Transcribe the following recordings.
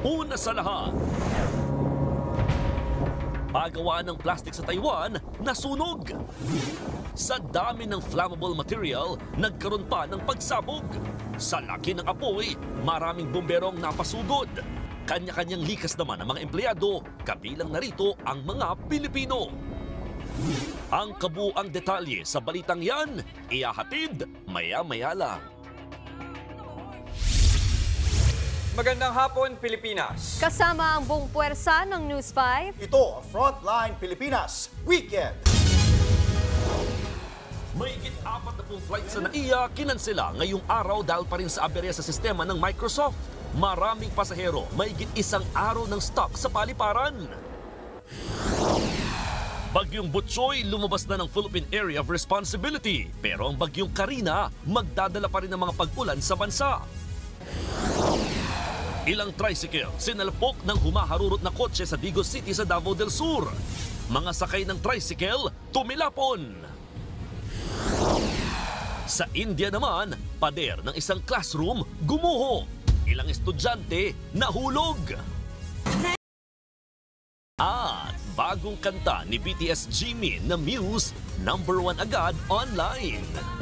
Una sa lahat, pagawaan ng plastic sa Taiwan nasunog. Sa dami ng flammable material, nagkaroon pa ng pagsabog. Sa laki ng apoy, maraming bomberong napasugod. Kanya-kanyang likas naman ang mga empleyado, kabilang narito ang mga Pilipino. Ang kabuuang detalye sa balitang yan, ihahatid maya-maya lang. Magandang hapon, Pilipinas. Kasama ang buong puwersa ng News 5. Ito, Frontline Pilipinas Weekend. Mahigit 40 flights sa NAIA kinansela ngayong araw dahil pa rin sa aberya sa sistema ng Microsoft. Maraming pasahero, mahigit isang araw ng stock sa paliparan. Bagyong Butchoy lumabas na ng Philippine Area of Responsibility. Pero ang bagyong Karina magdadala pa rin ng mga pag-ulan sa bansa. Ilang tricycle sinalpok ng humaharurot na kotse sa Digos City sa Davao del Sur. Mga sakay ng tricycle tumilapon. Sa India naman, pader ng isang classroom gumuho. Ilang estudyante nahulog. At bagong kanta ni BTS Jimin na Muse, #1 agad online.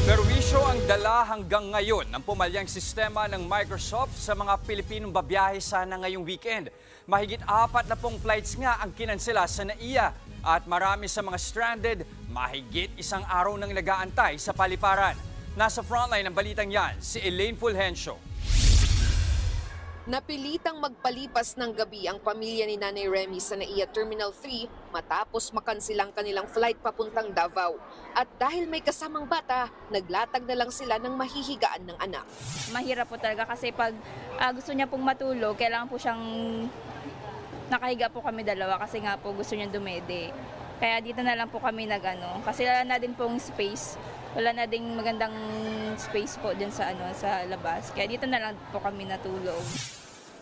Perwisyo ang dala hanggang ngayon ng pumalyang sistema ng Microsoft sa mga Pilipinong babiyahe sana ngayong weekend. Mahigit 40 flights nga ang kinansela sa NAIA at marami sa mga stranded, mahigit isang araw nang nag-aantay sa paliparan. Nasa frontline ng balitang yan, si Elaine Fulgencio. Napilitang magpalipas ng gabi ang pamilya ni Nanay Remy sa NAIA Terminal 3 matapos makansilang kanilang flight papuntang Davao. At dahil may kasamang bata, naglatag na lang sila ng mahihigaan ng anak. Mahirap po talaga kasi pag gusto niya pong matulog, kailangan po siyang nakahiga po kami dalawa kasi nga po gusto niya dumede. Kaya dito na lang po kami kasi wala na din pong space. Wala na ding magandang space po din sa sa labas. Kaya dito na lang po kami natulog.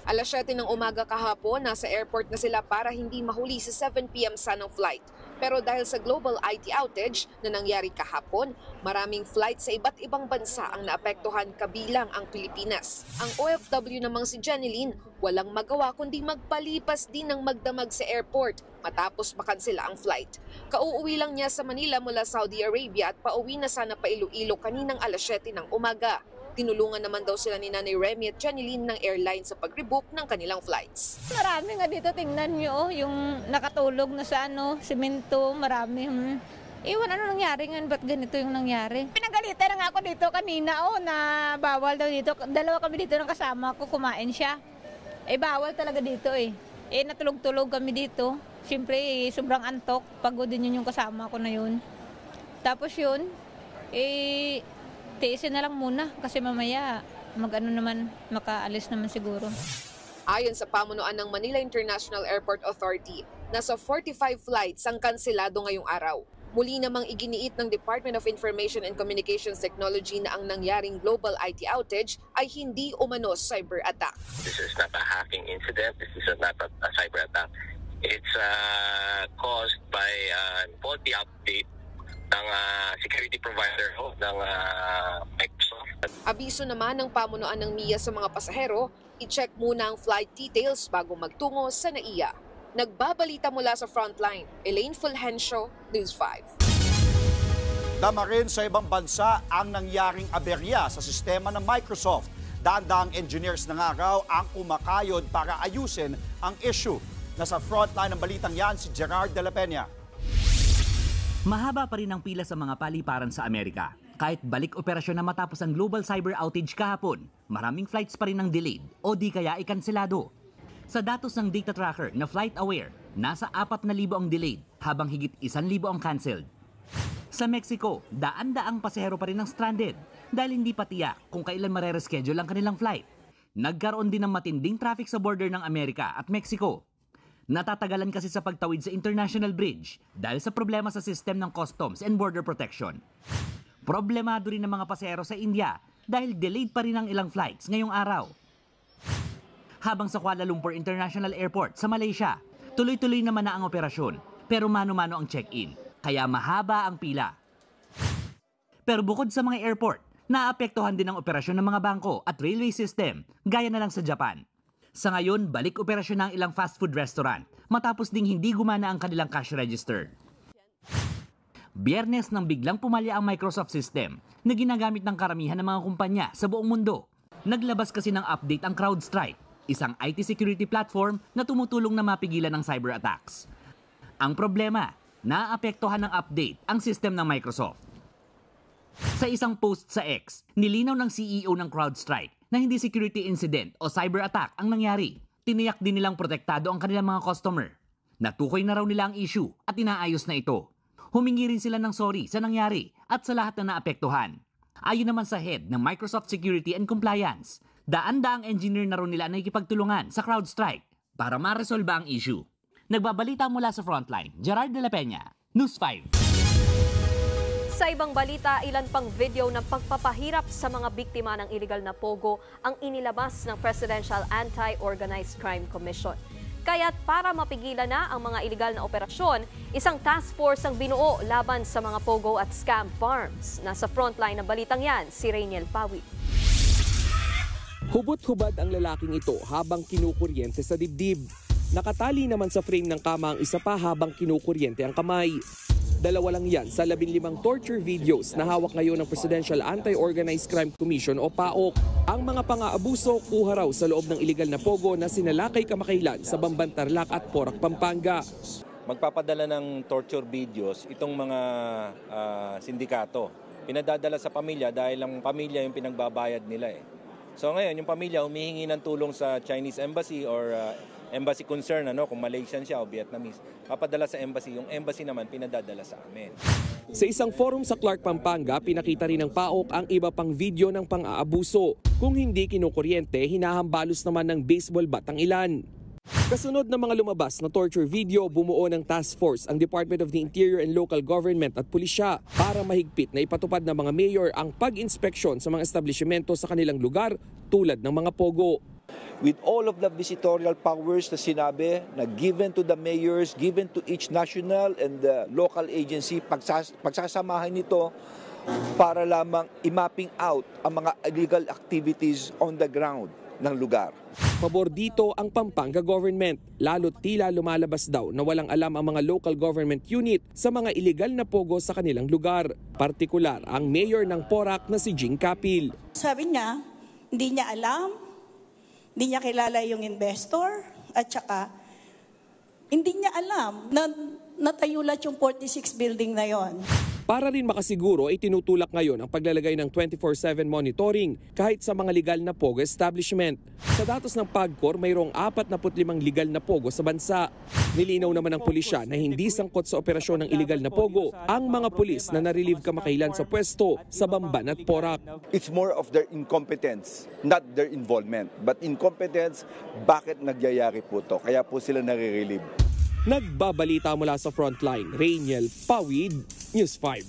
Alas 7 ng umaga kahapon, nasa airport na sila para hindi mahuli sa 7 p.m. sanang flight. Pero dahil sa global IT outage na nangyari kahapon, maraming flight sa iba't ibang bansa ang naapektuhan kabilang ang Pilipinas. Ang OFW namang si Jeneline, walang magawa kundi magpalipas din ng magdamag sa airport matapos makansela ang flight. Kauuwi lang niya sa Manila mula Saudi Arabia at pauwi na sana pa Iloilo kaninang alas 7 ng umaga. Tinulungan naman daw sila ni Nanay Remy at Jeneline ng airline sa pag-rebook ng kanilang flights. Marami nga dito, tingnan nyo, yung nakatulog na sa simento, marami. Iwan, ano nangyari nga, ba't ganito yung nangyari? Pinagalitan na nga ako dito kanina, na bawal daw dito. Dalawa kami dito ng kasama ko, kumain siya. Bawal talaga dito natulog-tulog kami dito. Siyempre, sobrang antok, pagod din yun yung kasama ko na yun. Tapos yun, tiisin na lang muna kasi mamaya makaalis naman siguro. Ayon sa pamunuan ng Manila International Airport Authority, nasa 45 flights ang kanselado ngayong araw. Muli namang iginiit ng Department of Information and Communications Technology na ang nangyaring global IT outage ay hindi umano cyber attack. This is not a hacking incident. This is not a cyber attack. It's caused by faulty update ng security provider ng Microsoft. Abiso naman ng pamunuan ng MIA sa mga pasahero, i-check muna ang flight details bago magtungo sa NAIA. Nagbabalita mula sa Frontline, Elaine Fulgencio, News 5. Dama rin sa ibang bansa ang nangyaring aberya sa sistema ng Microsoft. Daang engineers ng araw ang kumakayod para ayusin ang issue. Nasa frontline ng balitang yan si Gerard de la Peña. Mahaba pa rin ang pila sa mga paliparan sa Amerika. Kahit balik operasyon na matapos ang global cyber outage kahapon, maraming flights pa rin ang delayed o di kaya ikanselado. Sa datos ng data tracker na FlightAware, nasa 4,000 ang delayed habang higit 1,000 ang cancelled. Sa Mexico, daan-daang pasahero pa rin ang stranded dahil hindi pa tiyak kung kailan marereschedule ang kanilang flight. Nagkaroon din ng matinding traffic sa border ng Amerika at Mexico. Natatagalan kasi sa pagtawid sa International Bridge dahil sa problema sa system ng Customs and Border Protection. Problemado rin ng mga pasahero sa India dahil delayed pa rin ang ilang flights ngayong araw. Habang sa Kuala Lumpur International Airport sa Malaysia, tuloy-tuloy naman na ang operasyon. Pero mano-mano ang check-in, kaya mahaba ang pila. Pero bukod sa mga airport, naapektuhan din ang operasyon ng mga bangko at railway system, gaya na lang sa Japan. Sa ngayon, balik operasyon ng ilang fast food restaurant matapos ding hindi gumana ang kanilang cash register. Biyernes nang biglang pumalya ang Microsoft system na ginagamit ng karamihan ng mga kumpanya sa buong mundo. Naglabas kasi ng update ang CrowdStrike, isang IT security platform na tumutulong na mapigilan ng cyber attacks. Ang problema, naapektuhan ng update ang system ng Microsoft. Sa isang post sa X, nilinaw ng CEO ng CrowdStrike na hindi security incident o cyber attack ang nangyari. Tiniyak din nilang protektado ang kanilang mga customer. Natukoy na raw nila ang issue at inaayos na ito. Humingi rin sila ng sorry sa nangyari at sa lahat na naapektuhan. Ayon naman sa head ng Microsoft Security and Compliance, daan-daang engineer na raw nila na ikipagtulungan sa CrowdStrike para maresolba ang issue. Nagbabalita mula sa Frontline, Gerard de la Peña, News 5. Sa ibang balita, ilan pang video ng pagpapahirap sa mga biktima ng illegal na pogo ang inilabas ng Presidential Anti-Organized Crime Commission. Kaya't para mapigilan na ang mga illegal na operasyon, isang task force ang binuo laban sa mga pogo at scam farms. Nasa frontline ng balitang yan, si Rainiel Pawi. Hubot-hubad ang lalaking ito habang kinukuryente sa dibdib. Nakatali naman sa frame ng kama ang isa pa habang kinukuryente ang kamay. Dalawa lang yan sa 15 torture videos na hawak ngayon ng Presidential Anti-Organized Crime Commission o PAOC. Ang mga pang-aabuso kuha raw sa loob ng iligal na pogo na sinalakay kamakailan sa Bamban, Tarlac at Porac, Pampanga. Magpapadala ng torture videos itong mga sindikato. Pinadadala sa pamilya dahil ang pamilya yung pinagbabayad nila eh. So ngayon yung pamilya humihingi ng tulong sa Chinese Embassy or embassy concern, kung Malaysian siya o Vietnamese, papadala sa embassy. Yung embassy naman pinadadala sa amin. Sa isang forum sa Clark, Pampanga, pinakita rin ng PAOK ang iba pang video ng pang-aabuso. Kung hindi kinukuryente, hinahambalos naman ng baseball bat ang ilan. Kasunod ng mga lumabas na torture video, bumuo ng task force ang Department of the Interior and Local Government at pulisya para mahigpit na ipatupad ng mga mayor ang pag-inspeksyon sa mga establishmento sa kanilang lugar tulad ng mga pogo. With all of the visitorial powers na sinabi na given to the mayors, given to each national and local agency, pagsasamahan nito para lamang i-mapping out ang mga illegal activities on the ground ng lugar. Pabor dito ang Pampanga government, lalo't tila lumalabas daw na walang alam ang mga local government unit sa mga illegal na pogo sa kanilang lugar. Partikular ang mayor ng Porac na si Jing Capil. Sabi niya, hindi niya alam, hindi niya kilala yung investor, at saka hindi niya alam na natayo lahat yung 46 building na yon. Para rin makasiguro ay tinutulak ngayon ang paglalagay ng 24/7 monitoring kahit sa mga legal na pogo establishment. Sa datos ng PAGCOR, mayroong 45 legal na pogo sa bansa. Nilinaw naman ng pulisya na hindi sangkot sa operasyon ng illegal na pogo ang mga pulis na narelieve kamakailan sa pwesto sa Bamban at Porac. It's more of their incompetence, not their involvement. But incompetence, bakit nagyayari po to? Kaya po sila nare-relieve. Nagbabalita mula sa Frontline, Rainiel Pawid, News 5.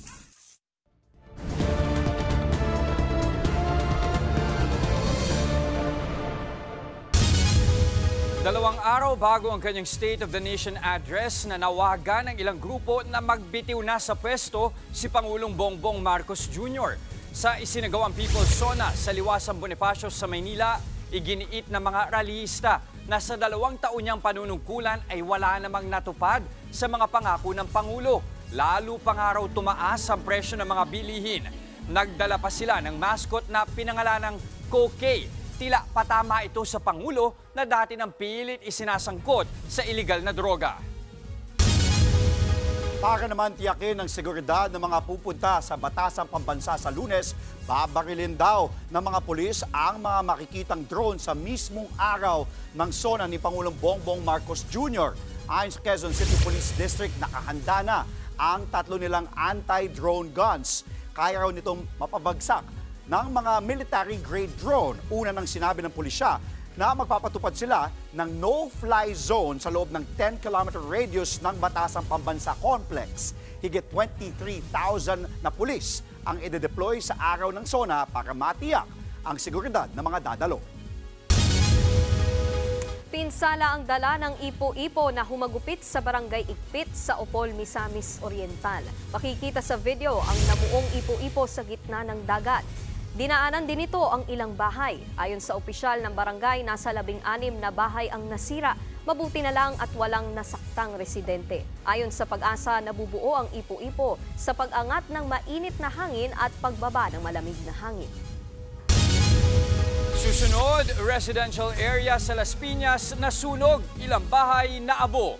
Dalawang araw bago ang kanyang State of the Nation address, nanawagan ng ilang grupo na magbitiw na sa pwesto si Pangulong Bongbong Marcos Jr. Sa isinagawang People's Zona sa Liwasang Bonifacio sa Maynila, iginiit ng mga rallyista na sa 2 taon niyang panunungkulan ay wala namang natupad sa mga pangako ng Pangulo. Lalo pang araw tumaas ang presyo ng mga bilihin. Nagdala pa sila ng mascot na pinangalanang Kokey. Tila patama ito sa Pangulo na dati ng pilit isinasangkot sa iligal na droga. Para naman tiyakin ang seguridad ng mga pupunta sa Batasang Pambansa sa Lunes, babarilin daw ng mga pulis ang mga makikitang drone sa mismong araw ng sona ni Pangulong Bongbong Marcos Jr. Ayon sa Quezon City Police District, nakahanda na ang 3 nilang anti-drone guns. Kaya raw nitong mapabagsak ng mga military-grade drone. Una nang sinabi ng pulisya na magpapatupad sila ng no-fly zone sa loob ng 10-kilometer radius ng Batasang Pambansa Complex. Higit 23,000 na pulis ang ide-deploy sa araw ng SONA para matiyak ang seguridad ng mga dadalo. Pinsala ang dala ng ipo-ipo na humagupit sa barangay Ikpit sa Opol, Misamis Oriental. Makikita sa video ang namuong ipo-ipo sa gitna ng dagat. Dinaanan din ito ang ilang bahay. Ayon sa opisyal ng barangay, nasa 16 na bahay ang nasira. Mabuti na lang at walang nasaktang residente. Ayon sa Pag-asa, nabubuo ang ipo-ipo sa pag-angat ng mainit na hangin at pagbaba ng malamig na hangin. Susunod, residential area sa Las Piñas nasunog, ilang bahay naabo.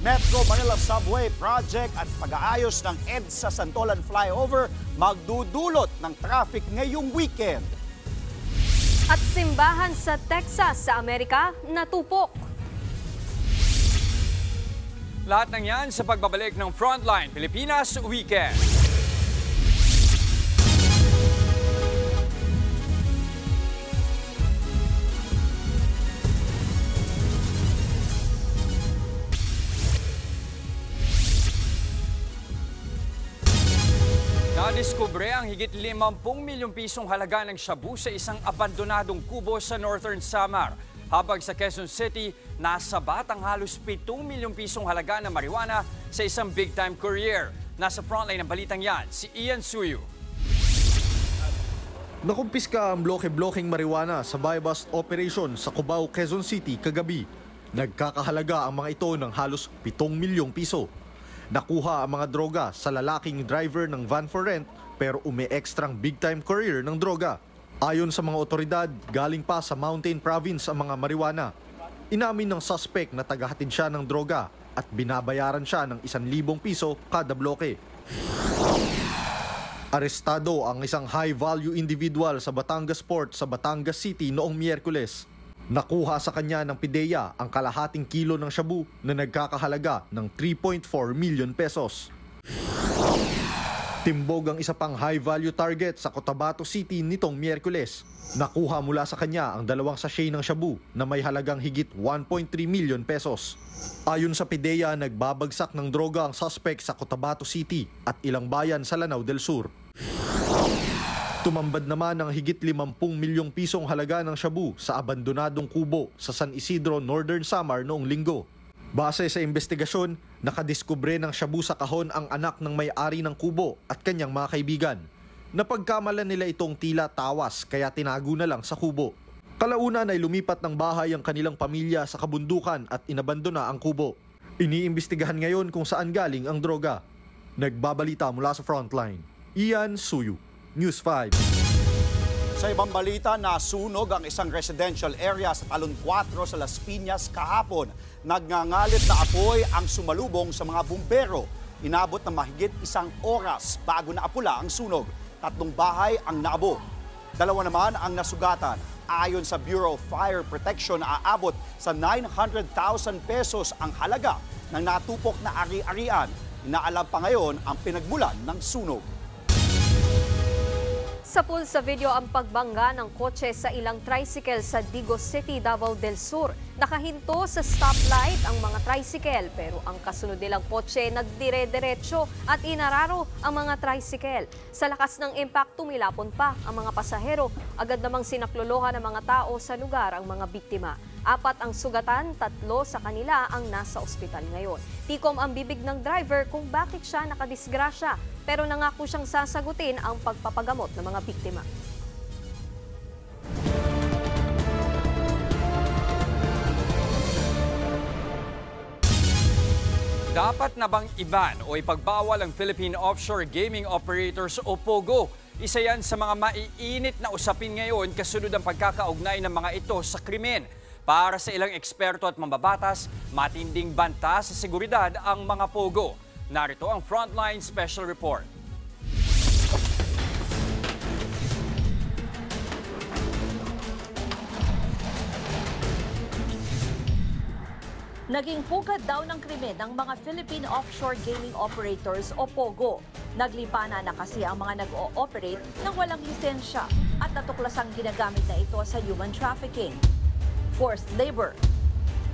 Metro Manila Subway Project at pag-aayos ng EDSA Santolan Flyover magdudulot ng traffic ngayong weekend. At simbahan sa Texas sa Amerika natupok. Lahat ng yan sa pagbabalik ng Frontline Pilipinas Weekend. Nadiskubre ang higit 50 milyong pisong halaga ng shabu sa isang abandonadong kubo sa Northern Samar. Habang sa Quezon City, nasabat ang halos 7 milyong pisong halaga ng marijuana sa isang big-time courier. Nasa frontline ng balitang yan, si Ian Suyu. Nakumpiska ang bloke-blokeng marijuana sa buy-bust operation sa Cubao, Quezon City kagabi. Nagkakahalaga ang mga ito ng halos 7 milyong piso. Nakuha ang mga droga sa lalaking driver ng van for rent pero umi-extrang big-time courier ng droga. Ayon sa mga otoridad, galing pa sa Mountain Province ang mga marijuana. Inamin ng suspect na tagahatid siya ng droga at binabayaran siya ng 1,000 piso kada bloke. Arestado ang isang high-value individual sa Batangas Port sa Batangas City noong Miyerkules. Nakuha sa kanya ng PIDEA ang kalahating kilo ng shabu na nagkakahalaga ng 3.4 million pesos. Timbog ang isa pang high-value target sa Cotabato City nitong Miyerkules. Nakuha mula sa kanya ang 2 sachet ng shabu na may halagang higit 1.3 million pesos. Ayon sa PIDEA, nagbabagsak ng droga ang suspect sa Cotabato City at ilang bayan sa Lanao del Sur. Tumambad naman ang higit 50 milyong pisong halaga ng shabu sa abandonadong kubo sa San Isidro, Northern Samar noong linggo. Base sa investigasyon, nakadiskubre ng shabu sa kahon ang anak ng may-ari ng kubo at kanyang mga kaibigan. Napagkamalan nila itong tila tawas kaya tinago na lang sa kubo. Kalaunan ay lumipat ng bahay ang kanilang pamilya sa kabundukan at inabandona ang kubo. Iniimbestigahan ngayon kung saan galing ang droga. Nagbabalita mula sa Frontline, Ian Suyu, News 5. Sa ibang balita, nasunog ang isang residential area sa Talon 4 sa Las Piñas kahapon. Nagngangalit na apoy ang sumalubong sa mga bumbero. Inabot na mahigit 1 oras bago naapula ang sunog. 3 bahay ang naabo. 2 naman ang nasugatan. Ayon sa Bureau of Fire Protection, aabot sa 900,000 pesos ang halaga ng natupok na ari-arian. Inaalam pa ngayon ang pinagmulan ng sunog. Sa pool sa video ang pagbangga ng kotse sa ilang tricycle sa Digos City, Davao del Sur. Nakahinto sa stoplight ang mga tricycle pero ang kasunod nilang kotse nagdire-diretso at inararo ang mga tricycle. Sa lakas ng impact, tumilapon pa ang mga pasahero. Agad namang sinaklolohan ng mga tao sa lugar ang mga biktima. 4 ang sugatan, 3 sa kanila ang nasa ospital ngayon. Tikom ang bibig ng driver kung bakit siya nakadisgrasya, pero nangako siyang sasagutin ang pagpapagamot ng mga biktima. Dapat na bang iban o ipagbawal ang Philippine Offshore Gaming Operators o POGO? Isa yan sa mga maiinit na usapin ngayon kasunod ang pagkakaugnay ng mga ito sa krimen. Para sa ilang eksperto at mambabatas, matinding banta sa seguridad ang mga POGO. Narito ang Frontline Special Report. Naging pugad daw ng krimen ng mga Philippine Offshore Gaming Operators o POGO. Naglipana na kasi ang mga nag-o-operate ng walang lisensya at natuklasang ginagamit na ito sa human trafficking, forced labor,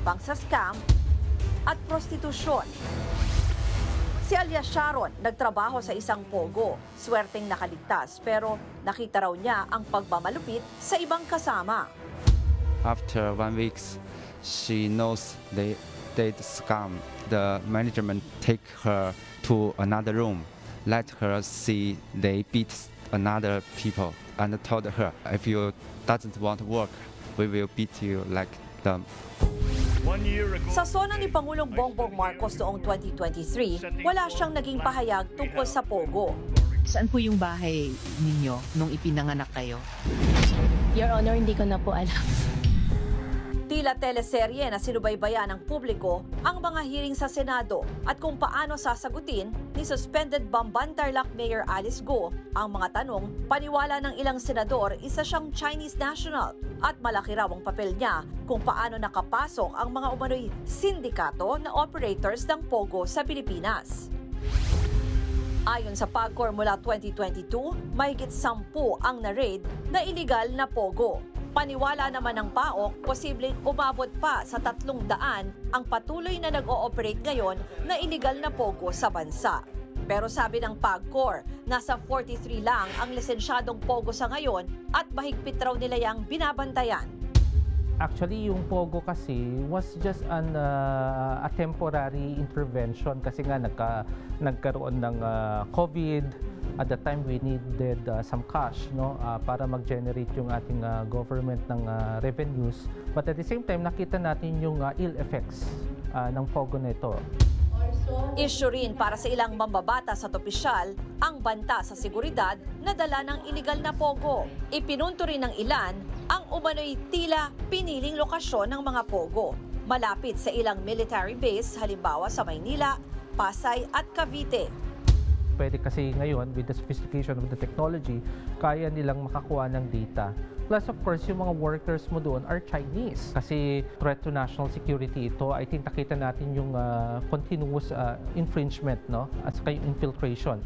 pangsa-scam at prostitusyon. Si alias Sharon nagtrabaho sa isang POGO, swerteng nakaligtas pero nakita raw niya ang pagmamalupit sa ibang kasama. after 1 week, she knows they did scam. The management take her to another room, let her see they beat another people, and told her, if you doesn't want to work, we will beat you like them. Sa sona ni Pangulong Bongbong Marcos noong 2023, wala siyang naging pahayag tungkol sa Pogo. Saan po yung bahay ninyo nung ipinanganak kayo? Your Honor, hindi ko na po alam. Tila teleserye na sinubaybayan ng publiko ang mga hearing sa Senado at kung paano sasagutin ni suspended Bamban Tarlac Mayor Alice Go ang mga tanong. Paniwala ng ilang senador, isa siyang Chinese national at malaki raw ang papel niya kung paano nakapasok ang mga umano'y sindikato na operators ng Pogo sa Pilipinas. Ayon sa PAGCOR mula 2022, mahigit 10 ang na-raid na iligal na Pogo. Paniwala naman ng PAOK, posibleng umabot pa sa 300 ang patuloy na nag-ooperate ngayon na iligal na Pogo sa bansa. Pero sabi ng PAGCOR, nasa 43 lang ang lisensyadong Pogo sa ngayon at mahigpit raw nila yang binabantayan. Actually, yung Pogo kasi was just a temporary intervention kasi nga nagkaroon ng COVID. At the time, we needed some cash, no, para mag-generate yung ating government ng revenues. But at the same time, nakita natin yung ill effects ng Pogo na ito. Issue rin para sa ilang mambabatas at opisyal ang banta sa seguridad na dala ng iligal na Pogo. Ipinunto rin ng ilan ang umano'y tila piniling lokasyon ng mga Pogo. Malapit sa ilang military base, halimbawa sa Maynila, Pasay at Cavite. Pwede kasi ngayon, with the sophistication of the technology, kaya nilang makakuha ng data. Plus, of course, yung mga workers mo doon are Chinese. Kasi threat to national security ito, I think nakita natin yung continuous infringement, no? At saka yung infiltration.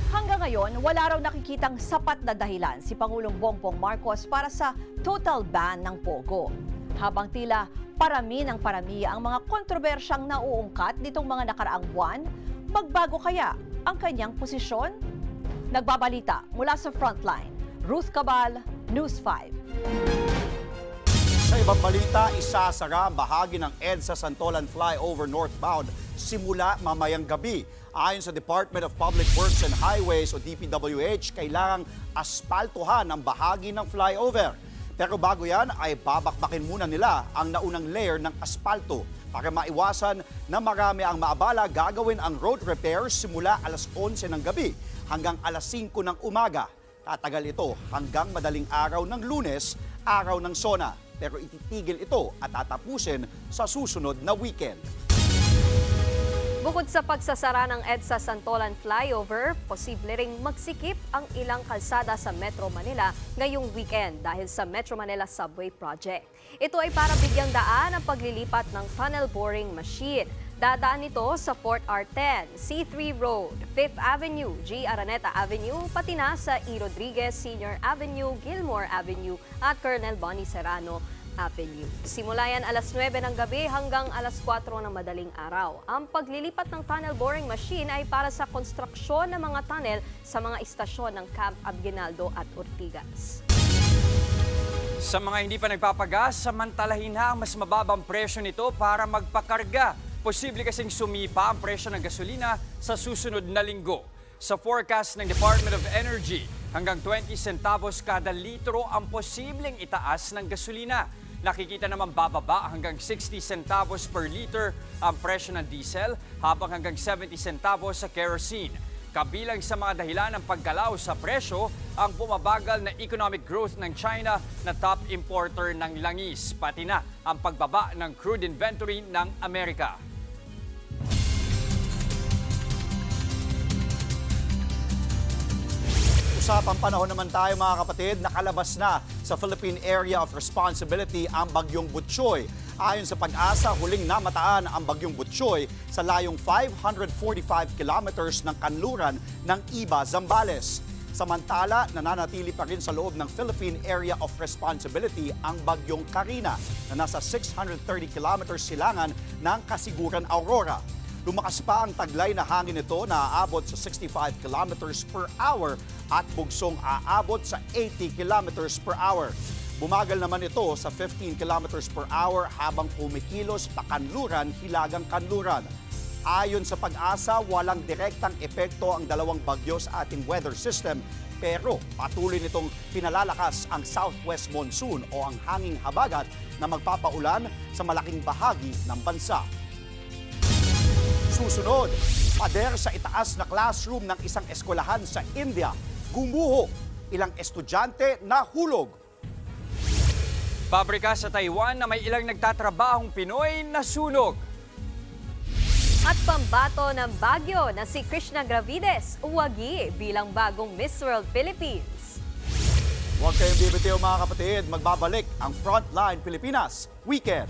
Hanggang ngayon, wala raw nakikitang sapat na dahilan si Pangulong Bongbong Marcos para sa total ban ng Pogo. Habang tila parami ng parami ang mga kontrobersyang nauungkat nitong mga nakaraang buwan, magbago kaya ang kanyang posisyon? Nagbabalita mula sa Frontline, Ruth Cabal, News 5. Sa ibang balita, isasara ang bahagi ng EDSA Santolan Flyover northbound simula mamayang gabi. Ayon sa Department of Public Works and Highways o DPWH, kailangang aspaltuhan ang bahagi ng flyover. Pero bago yan ay babakbakin muna nila ang naunang layer ng aspalto. Para maiwasan na marami ang maabala, gagawin ang road repairs simula alas 11 ng gabi hanggang alas 5 ng umaga. Tatagal ito hanggang madaling araw ng Lunes, araw ng SONA. Pero ititigil ito at tatapusin sa susunod na weekend. Bukod sa pagsasara ng EDSA Santolan Flyover, posible ring magsikip ang ilang kalsada sa Metro Manila ngayong weekend dahil sa Metro Manila Subway Project. Ito ay para bigyang daan ang paglilipat ng tunnel boring machine. Dadaan ito sa Port R10, C3 Road, 5th Avenue, G. Araneta Avenue, pati na sa E. Rodriguez Sr. Avenue, Gilmore Avenue at Colonel Bonnie Serrano Avenue. Simula yan alas 9 ng gabi hanggang alas 4 ng madaling araw. Ang paglilipat ng tunnel boring machine ay para sa konstruksyon ng mga tunnel sa mga istasyon ng Camp Aguinaldo at Ortigas. Sa mga hindi pa nagpapagas, samantalahin na ang mas mababang presyo nito para magpakarga. Posible kasing sumipa ang presyo ng gasolina sa susunod na linggo. Sa forecast ng Department of Energy, hanggang 20 centavos kada litro ang posibleng itaas ng gasolina. Nakikita naman bababa hanggang 60 centavos per liter ang presyo ng diesel, habang hanggang 70 centavos sa kerosene. Kabilang sa mga dahilan ng pagkalaw sa presyo ang bumabagal na economic growth ng China na top importer ng langis, pati na ang pagbaba ng crude inventory ng Amerika. Usapang panahon naman tayo mga kapatid, nakalabas na sa Philippine Area of Responsibility ang Bagyong Butchoy. Ayon sa Pag-asa, huling namataan ang Bagyong Butchoy sa layong 545 kilometers ng kanluran ng Iba, Zambales. Samantala, nananatili pa rin sa loob ng Philippine Area of Responsibility ang Bagyong Karina na nasa 630 kilometers silangan ng Kasiguran, Aurora. Lumakas pa ang taglay na hangin nito na aabot sa 65 kilometers per hour at bugsong aabot sa 80 kilometers per hour. Bumagal naman ito sa 15 kilometers per hour habang kumikilos pakanluran, hilagang kanluran. Ayon sa Pag-asa, walang direktang epekto ang dalawang bagyo sa ating weather system, pero patuloy nitong pinalalakas ang southwest monsoon o ang hanging habagat na magpapaulan sa malaking bahagi ng bansa. Susunod, pader sa itaas na classroom ng isang eskwelahan sa India. Gumuho, ilang estudyante nahulog. Pabrika sa Taiwan na may ilang nagtatrabahong Pinoy nasunog. At pambato ng bagyo na si Krishna Gravides, uwagi bilang bagong Miss World Philippines. Huwag kayong bibitiw mga kapatid, magbabalik ang Frontline Pilipinas Weekend.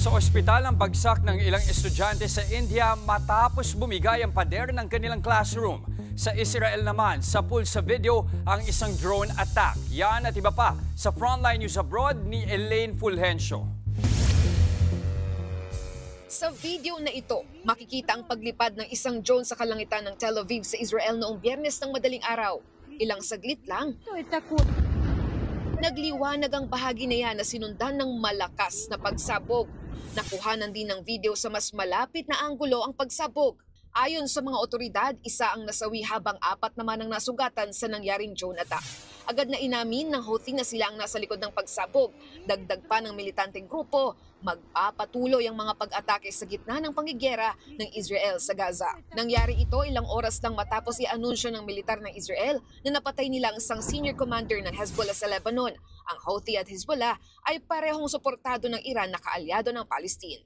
Sa ospital ang bagsak ng ilang estudyante sa India matapos bumigay ang pader ng kanilang classroom. Sa Israel naman, sapul sa video ang isang drone attack. Yan at iba pa sa Frontline News Abroad ni Elaine Fulgencio. Sa video na ito, makikita ang paglipad ng isang drone sa kalangitan ng Tel Aviv sa Israel noong Biyernes ng madaling araw. Ilang saglit lang, nagliwanag ang bahagi na yan na sinundan ng malakas na pagsabog. Nakuhanan din ng video sa mas malapit na anggulo ang pagsabog. Ayon sa mga otoridad, isa ang nasawi habang 4 naman ang nasugatan sa nangyaring drone attack. Agad na inamin ng Houthi na sila ang nasa likod ng pagsabog. Dagdag pa ng militanteng grupo, magpapatuloy ang mga pag-atake sa gitna ng panggigera ng Israel sa Gaza. Nangyari ito ilang oras lang matapos i-anunsyo ng militar ng Israel na napatay nila ang isang senior commander ng Hezbollah sa Lebanon. Ang Houthi at Hezbollah ay parehong suportado ng Iran na kaalyado ng Palestine.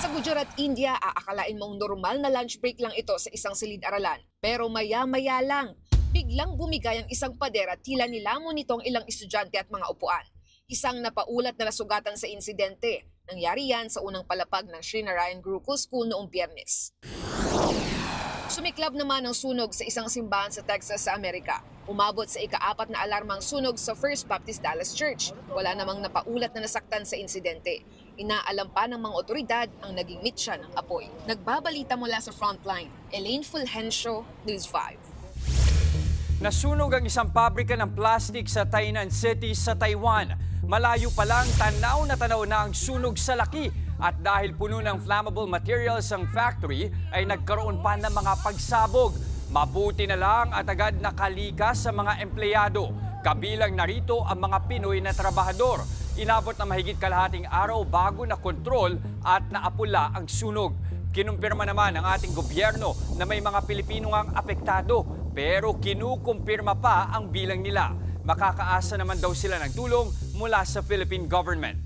Sa Gujarat, India, aakalain mong normal na lunch break lang ito sa isang silid-aralan. Pero maya-maya lang, biglang bumigay ang isang pader at tila nilamon nitong ilang estudyante at mga upuan. Isang napaulat na nasugatan sa insidente. Nangyari yan sa unang palapag ng Srinarayan Gurukul School noong Biyernes. Sumiklab naman ang sunog sa isang simbahan sa Texas sa Amerika. Umabot sa ika-4 na alarmang sunog sa First Baptist Dallas Church. Wala namang napaulat na nasaktan sa insidente. Inaalam pa ng mga otoridad ang naging mitsa ng apoy. Nagbabalita mula sa Frontline, Elaine Fulgencio, News 5. Nasunog ang isang pabrika ng plastic sa Tainan City sa Taiwan. Malayo pa lang, tanaw na ang sunog sa laki. At dahil puno ng flammable materials ang factory, ay nagkaroon pa ng mga pagsabog. Mabuti na lang at agad nakalikas sa mga empleyado. Kabilang narito ang mga Pinoy na trabahador. Inabot na mahigit kalahating araw bago na kontrol at naapula ang sunog. Kinumpirma naman ng ating gobyerno na may mga Pilipino ngang apektado, pero kinukumpirma pa ang bilang nila. Makakaasa naman daw sila ng tulong mula sa Philippine government.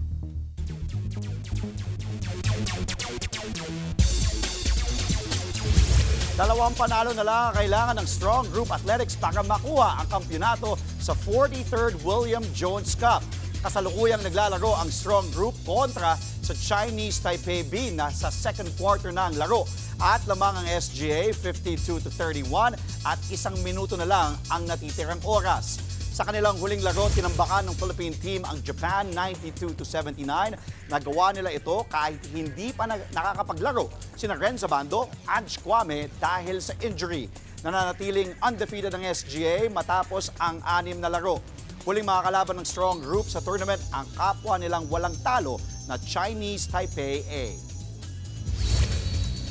Dalawang panalo na lang kailangan ng Strong Group Athletics para makuha ang kampyonato sa 43rd William Jones Cup. Kasalukuyang naglalaro ang Strong Group kontra sa Chinese Taipei B na sa second quarter na ang laro. At lamang ang SGA 52-31 at 1 minuto na lang ang natitirang oras. Sa kanilang huling laro, tinambakan ng Philippine team ang Japan 92-79. Nagawa nila ito kahit hindi pa nakakapaglaro sina Renza Bando, Ange Kwame dahil sa injury. Nananatiling undefeated ang SGA matapos ang 6 na laro. Huling mga kalaban ng Strong Group sa tournament ang kapwa nilang walang talo na Chinese Taipei A.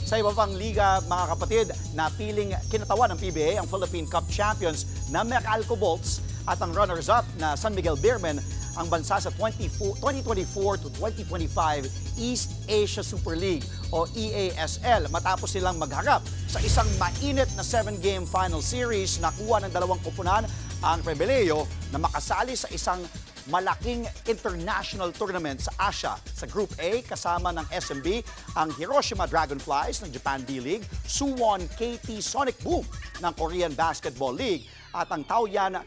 Sa iba pang liga, mga kapatid, napiling kinatawan ng PBA ang Philippine Cup champions na Meralco Bolts at ang runners-up na San Miguel Beermen ang bansa sa 2024 to 2025 East Asia Super League o EASL matapos silang magharap sa isang mainit na 7-game final series. Nakuha ng 2 koponan ang pribileyo na makasali sa isang malaking international tournament sa Asia. Sa Group A, kasama ng SMB ang Hiroshima Dragonflies ng Japan D-League, Suwon KT Sonic Boom ng Korean Basketball League at ang Taoyuan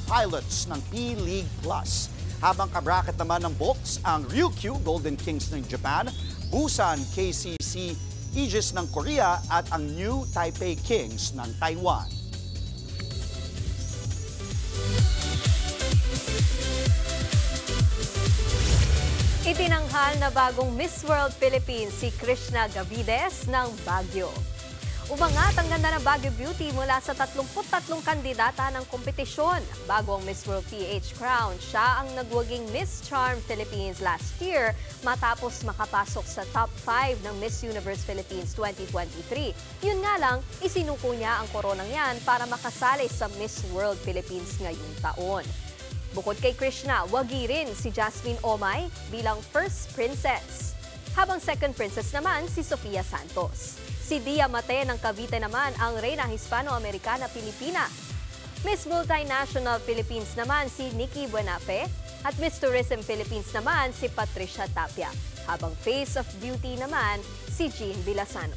Pilots ng P-League Plus. Habang kabracket naman ng Bolts ang Ryukyu Golden Kings ng Japan, Busan KCC Aegis ng Korea at ang New Taipei Kings ng Taiwan. Itinanghal na bagong Miss World Philippines si Krishna Gavides ng Baguio. Umangat ang ganda ng Baguio Beauty mula sa 33 kandidata ng kompetisyon. Bago ang Miss World PH crown, siya ang nagwaging Miss Charm Philippines last year matapos makapasok sa top 5 ng Miss Universe Philippines 2023. Yun nga lang, isinuko niya ang koronang yan para makasali sa Miss World Philippines ngayong taon. Bukod kay Krishna, wagi rin si Jasmine Omay bilang first princess. Habang second princess naman si Sofia Santos. Si Dia Mate ng Cavite naman ang Reyna Hispano-Americana Pilipina. Miss Multinational Philippines naman si Nikki Buenafe at Miss Tourism Philippines naman si Patricia Tapia. Habang Face of Beauty naman si Jean Villasano.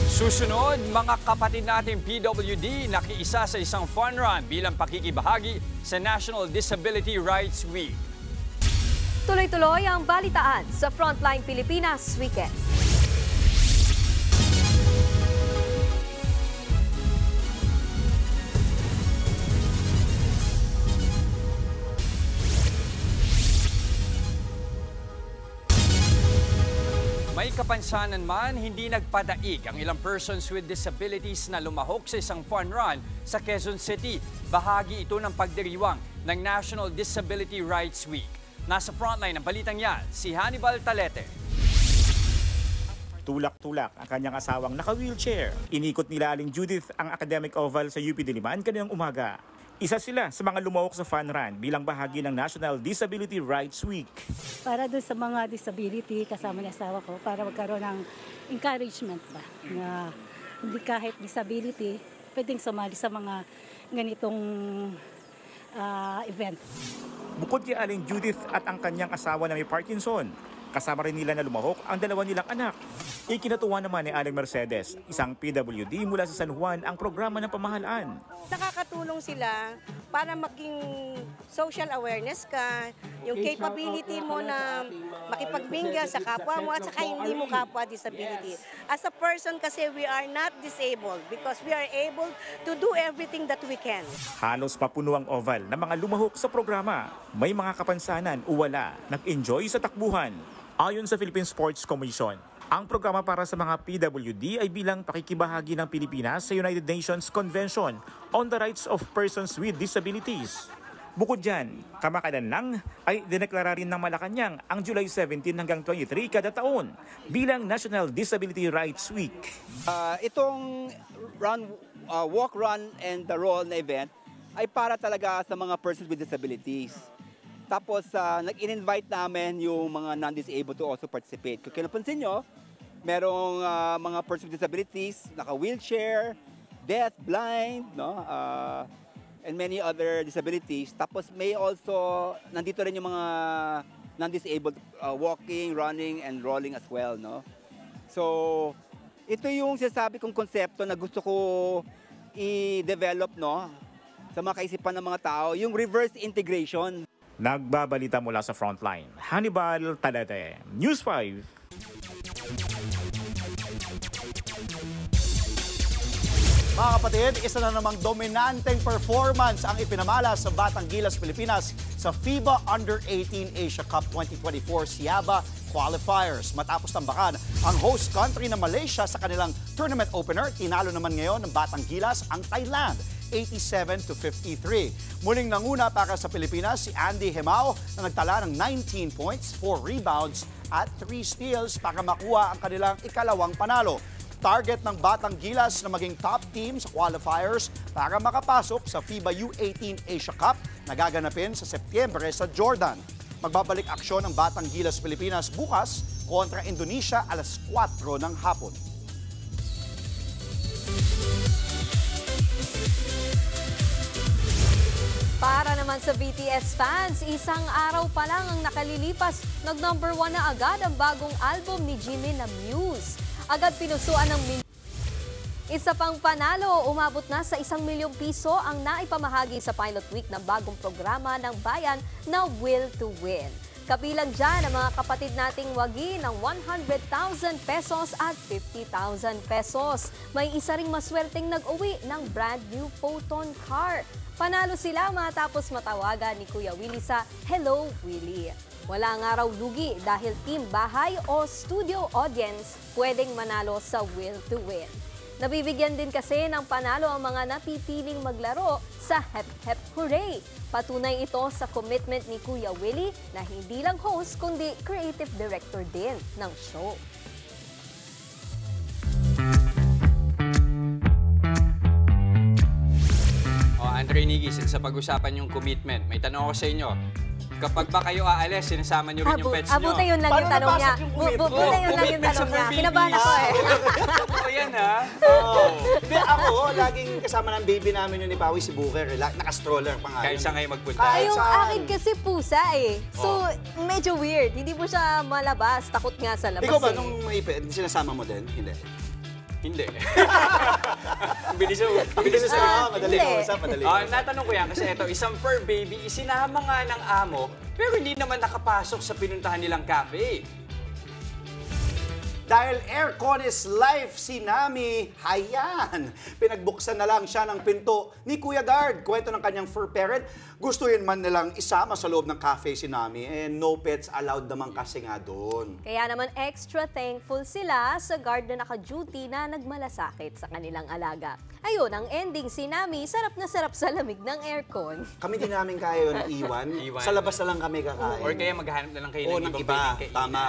Susunod, mga kapatid nating PWD nakiisa sa isang fun run bilang pakikibahagi sa National Disability Rights Week. Tuloy-tuloy ang balitaan sa Frontline Pilipinas Weekend. May kapansanan man, hindi nagpadaig ang ilang persons with disabilities na lumahok sa isang fun run sa Quezon City. Bahagi ito ng pagdiriwang ng National Disability Rights Week. Nasa frontline ng balitang yan, si Hannibal Talete. Tulak-tulak ang kanyang asawang naka-wheelchair. Inikot nila Aling Judith ang academic oval sa UP Diliman kanilang umaga. Isa sila sa mga lumahok sa fun run bilang bahagi ng National Disability Rights Week. Para doon sa mga disability, kasama ng asawa ko, para magkaroon ng encouragement ba, na hindi kahit disability, pwedeng sumali sa mga ganitong event. Bukod kay Aling Judith at ang kanyang asawa na may Parkinson, kasama rin nila na lumahok ang dalawa nilang anak. Ikinatuwa naman ni Aling Mercedes, isang PWD mula sa San Juan, ang programa ng pamahalaan. Nakakatulong sila para maging social awareness ka, yung capability mo na makipagmingga sa kapwa mo at saka hindi mo kapwa disability. As a person kasi we are not disabled because we are able to do everything that we can. Halos papuno ang oval ng mga lumahok sa programa. May mga kapansanan o wala, nag-enjoy sa takbuhan. Ayon sa Philippine Sports Commission, ang programa para sa mga PWD ay bilang pakikibahagi ng Pilipinas sa United Nations Convention on the Rights of Persons with Disabilities. Bukod dyan, kamakailan lang ay dineklara rin ng Malacanang ang July 17 hanggang 23 kada taon bilang National Disability Rights Week. Itong walk, run, and the roll na event ay para talaga sa mga persons with disabilities. Tapos nag-invite namin yung mga non-disabled to also participate. Kung napansin nyo, merong mga persons with disabilities, naka-wheelchair, deaf, blind, no? And many other disabilities. Tapos may also, nandito rin yung mga non-disabled walking, running, and rolling as well. No? So, ito yung sinasabi kong konsepto na gusto ko i-develop, no? Sa mga kaisipan ng mga tao, yung reverse integration. Nagbabalita mula sa Frontline, Hannibal Talete, News 5. Mga kapatid, isa na namang dominanteng performance ang ipinamala sa Batang Gilas, Pilipinas sa FIBA Under-18 Asia Cup 2024 Siaba Qualifiers. Matapos tambakan ang host country na Malaysia sa kanilang tournament opener, tinalo naman ngayon ng Batang Gilas ang Thailand 87-53. Muling nanguna para sa Pilipinas si Andy Hemao na nagtala ng 19 points, 4 rebounds at 3 steals para makuha ang kanilang ikalawang panalo. Target ng Batang Gilas na maging top team sa qualifiers para makapasok sa FIBA U18 Asia Cup na gaganapin sa Setyembre sa Jordan. Magbabalik aksyon ang Batang Gilas Pilipinas bukas kontra Indonesia alas 4 ng hapon. Para naman sa BTS fans, isang araw pa lang ang nakalilipas, nag-number 1 na agad ang bagong album ni Jimin na Muse. Agad pinusuan ng isa pang panalo, umabot na sa 1 milyong piso ang naipamahagi sa pilot week ng bagong programa ng bayan na Will to Win. Kabilang dyan ang mga kapatid nating wagi ng 100,000 pesos at 50,000 pesos. May isa ring maswerteng nag-uwi ng brand new Photon car. Panalo sila matapos matawagan ni Kuya Willie sa Hello Willie. Wala nga raw lugi dahil team bahay o studio audience pwedeng manalo sa Will to Win. Nabibigyan din kasi ng panalo ang mga napipiling maglaro sa Hep Hep Hooray. Patunay ito sa commitment ni Kuya Willie na hindi lang host kundi creative director din ng show. Andre Nigis, sa pag-usapan yung commitment, may tanong ako sa inyo. Kapag ba kayo aalis, sinasama nyo rin yung pets nyo? Buti yun lang yung tanong niya. Buti yun lang yung tanong niya. Kinabahan ako eh. Oo, yan ha. Hindi, ako, laging kasama ng baby namin yun ni Pawi, si Booker. Naka-stroller pa nga. Kahit saan kayo magpunta? Yung akin kasi pusa eh. So, medyo weird. Hindi mo siya malabas. Takot nga sa labas eh. Ikaw ba, nung maipit, sinasama mo din? Hindi. Hindi. Bilis na. Madali kausap, madali. Natanong ko yan kasi ito, isang fur baby, isinama nga ng amo, pero hindi naman nakapasok sa pinuntahan nilang cafe. Dahil aircon is life, si Nami, hayan. Pinagbuksan na lang siya ng pinto ni Kuya Guard. Kwento ng kanyang fur parent, gustuhin man nilang isama sa loob ng cafe si Nami, and no pets allowed naman kasi nga doon. Kaya naman extra thankful sila sa guard na naka-duty na nagmalasakit sa kanilang alaga. Ayun, ang ending si Nami, sarap na sarap sa lamig ng aircon. Kami din namin kaya yun iwan. Sa labas na lang kami kakain. Or kaya maghahanap na lang kayo ng ibang iba. pwedeng kainan. Tama.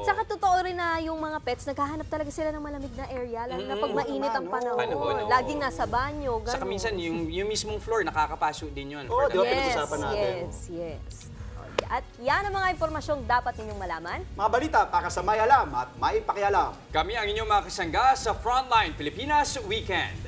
Saka totoo rin na yung mga pets, naghahanap talaga sila ng malamig na area, lalo na pag mainit ang panahon. Laging nasa banyo, gano'n. Saka minsan, yung mismong floor, nakakapaso din yun. Oo, di ba pinag-usapan natin? Yes. At yan ang mga impormasyong dapat ninyong malaman. Mga balita para sa may alam at may pakialam. Kami ang inyong mga kasangga sa Frontline Pilipinas Weekend.